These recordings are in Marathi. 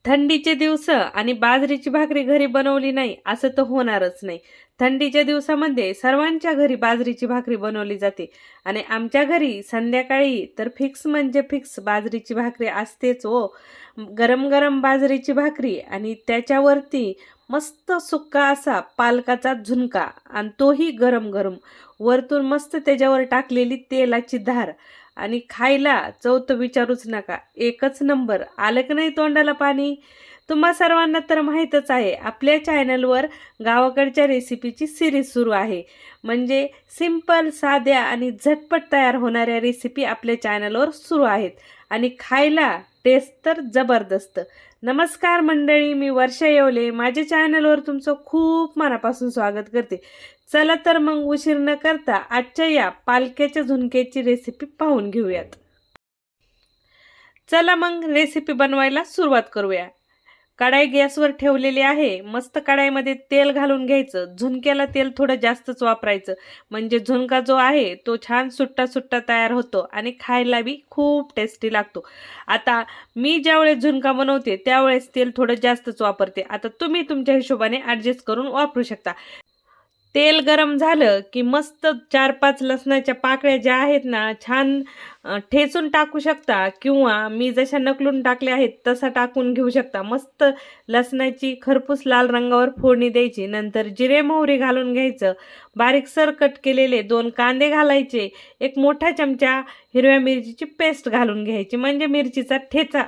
थंडीचे दिवस आणि बाजरीची भाकरी घरी बनवली नाही असं तर होणारच नाही. थंडीच्या दिवसामध्ये सर्वांच्या घरी बाजरीची भाकरी बनवली जाते आणि आमच्या घरी संध्याकाळी तर फिक्स म्हणजे फिक्स बाजरीची भाकरी असतेच हो. गरम गरम बाजरीची भाकरी आणि त्याच्यावरती मस्त सुक्का असा पालकाचा झुणका आणि तोही गरम गरम, वरतून मस्त त्याच्यावर टाकलेली तेलाची धार आणि खायला चव तर विचारूच नका. एकच नंबर. आलं की नाही तोंडाला पाणी? तुम्हा सर्वांना तर माहीतच आहे, आपल्या चॅनलवर गावाकडच्या रेसिपीची सिरीज सुरू आहे. म्हणजे सिंपल, साध्या आणि झटपट तयार होणाऱ्या रेसिपी आपल्या चॅनलवर सुरू आहेत आणि खायला टेस्ट तर जबरदस्त. नमस्कार मंडळी, मी वर्षा येवले. माझ्या चॅनलवर तुमचं खूप मनापासून स्वागत करते. चला तर मग उशीर न करता आजच्या या पालक्याच्या झुणक्याची रेसिपी पाहून घेऊयात. चला मग रेसिपी बनवायला सुरुवात करूया. कढाई गॅसवर ठेवलेली आहे. मस्त कढाईमध्ये तेल घालून घ्यायचं. झुणक्याला तेल थोडं जास्तच वापरायचं, म्हणजे झुणका जो आहे तो छान सुट्टा सुट्टा तयार होतो आणि खायला बी खूप टेस्टी लागतो. आता मी ज्यावेळेस झुणका बनवते त्यावेळेस तेल थोडं जास्तच वापरते. आता तुम्ही तुमच्या हिशोबाने ॲडजस्ट करून वापरू शकता. तेल गरम झालं की मस्त 4-5 लसणाच्या पाकळ्या ज्या आहेत ना, छान ठेचून टाकू शकता किंवा मी जशा नकलून टाकल्या आहेत तसा टाकून घेऊ शकता. मस्त लसणाची खरपूस लाल रंगावर फोडणी द्यायची. नंतर जिरे मोहरी घालून घ्यायचं. बारीकसर कट केलेले 2 कांदे घालायचे. 1 मोठा चमचा हिरव्या मिरचीची पेस्ट घालून घ्यायची, म्हणजे मिरचीचा ठेचा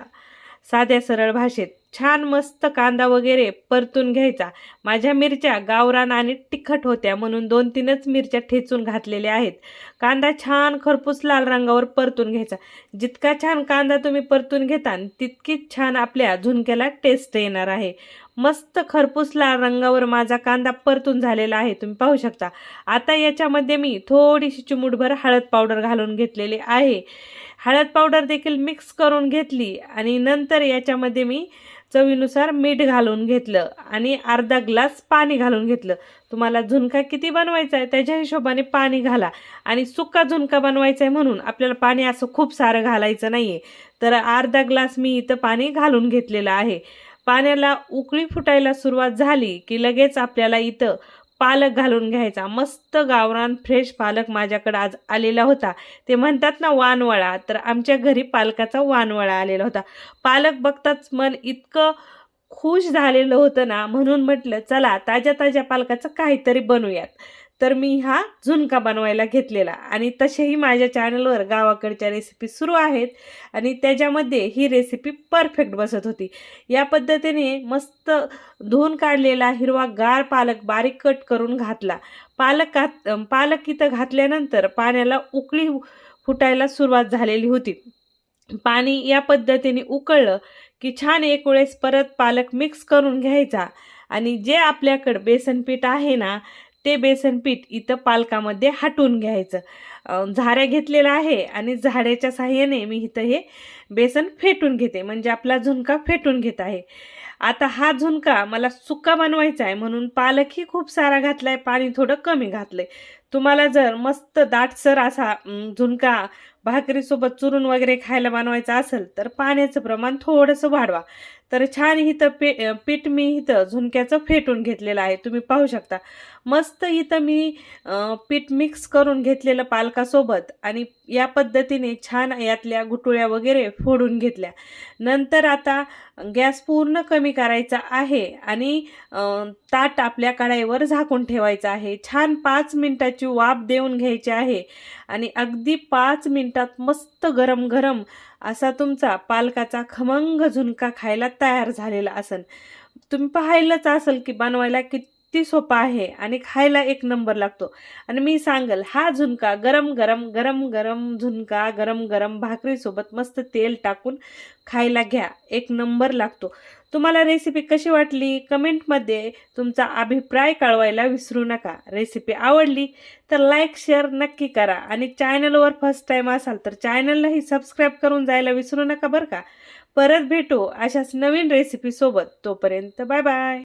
साध्या सरळ भाषेत. छान मस्त कांदा वगैरे परतून घ्यायचा. माझ्या मिरच्या गावरान आणि तिखट होत्या म्हणून 2-3च मिरच्या ठेचून घातलेल्या आहेत. कांदा छान खरपूस लाल रंगावर परतून घ्यायचा. जितका छान कांदा तुम्ही परतून घेताल तितकीच छान आपल्या झुणक्याला टेस्ट येणार आहे. मस्त खरपूस लाल रंगावर माझा कांदा परतून झालेला आहे, तुम्ही पाहू शकता. आता याच्यामध्ये मी थोडीशी चिमूटभर हळद पावडर घालून घेतलेली आहे. हळद पावडर देखील मिक्स करून घेतली आणि नंतर याच्यामध्ये मी चवीनुसार मीठ घालून घेतलं आणि अर्धा ग्लास पाणी घालून घेतलं. तुम्हाला झुणका किती बनवायचा आहे त्याच्या हिशोबाने पाणी घाला. आणि सुक्का झुणका बनवायचा आहे म्हणून आपल्याला पाणी असं खूप सारं घालायचं नाही आहे, तर अर्धा ग्लास मी इथं पाणी घालून घेतलेलं आहे. पाण्याला उकळी फुटायला सुरुवात झाली की लगेच आपल्याला इथं पालक घालून घ्यायचा. मस्त गावरान फ्रेश पालक माझ्याकडे आज आलेला होता. ते म्हणतात ना वानवळा, तर आमच्या घरी पालकाचा वानवळा आलेला होता. पालक बघताच मन इतकं खुश झालेलं होतं ना, म्हणून म्हटलं चला ताज्या ताज्या पालकाचं काहीतरी बनवूयात. तर मी हा झुणका बनवायला घेतलेला आणि तसेही माझ्या चॅनलवर गावाकडच्या रेसिपी सुरू आहेत आणि त्याच्यामध्ये ही रेसिपी परफेक्ट बसत होती. या पद्धतीने मस्त धुवून काढलेला हिरवागार पालक बारीक कट करून घातला. पालक इथं घातल्यानंतर पाण्याला उकळी फुटायला सुरुवात झालेली होती. पाणी या पद्धतीने उकळलं की छान एक वेळेस परत पालक मिक्स करून घ्यायचा आणि जे आपल्याकडं बेसन पीठ आहे ना, ते बेसन पीठ इथं पालकामध्ये हटवून घ्यायचं. झाऱ्या घेतलेला आहे आणि झाऱ्याच्या साहाय्याने मी इथं हे बेसन फेटून घेते, म्हणजे आपला झुणका फेटून घेत आहे. आता हा झुणका मला सुक्का बनवायचा आहे म्हणून पालकही खूप सारा घातला आहे, पाणी थोडं कमी घातलं आहे. तुम्हाला जर मस्त दाटसर असा झुणका भाकरीसोबत चुरून वगैरे खायला बनवायचा असेल तर पाण्याचं प्रमाण थोडंसं वाढवा. तर छान इथं पीठ मी इथं झुणक्याचं फेटून घेतलेलं आहे, तुम्ही पाहू शकता. मस्त इथं मी पीठ मिक्स करून घेतलेलं पालकासोबत आणि या पद्धतीने छान यातल्या गुटुळ्या वगैरे फोडून घेतल्या. नंतर आता गॅस पूर्ण कमी करायचा आहे आणि ताट आपल्या कढाईवर झाकून ठेवायचं आहे. छान 5 मिनिटाची वाफ देऊन घ्यायची आहे आणि अगदी 5 मिनिटात मस्त गरम गरम असा तुमचा पालकाचा खमंग झुणका खायला तयार झालेला असेल. तुम्ही पाहिलंच असेल की बनवायला किती सोपा आहे आणि खायला एक नंबर लागतो. आणि मी सांगल हा झुणका गरम गरम गरम गरम झुणका गरम गरम भाकरीसोबत मस्त तेल टाकून खायला घ्या, एक नंबर लागतो. तुम्हाला रेसिपी कशी वाटली कमेंटमध्ये तुमचा अभिप्राय कळवायला विसरू नका. रेसिपी आवडली तर लाईक शेअर नक्की करा आणि चॅनलवर फर्स्ट टाईम असाल तर चॅनललाही सबस्क्राईब करून जायला विसरू नका बरं का. परत भेटू अशाच नवीन रेसिपीसोबत. तोपर्यंत बाय बाय.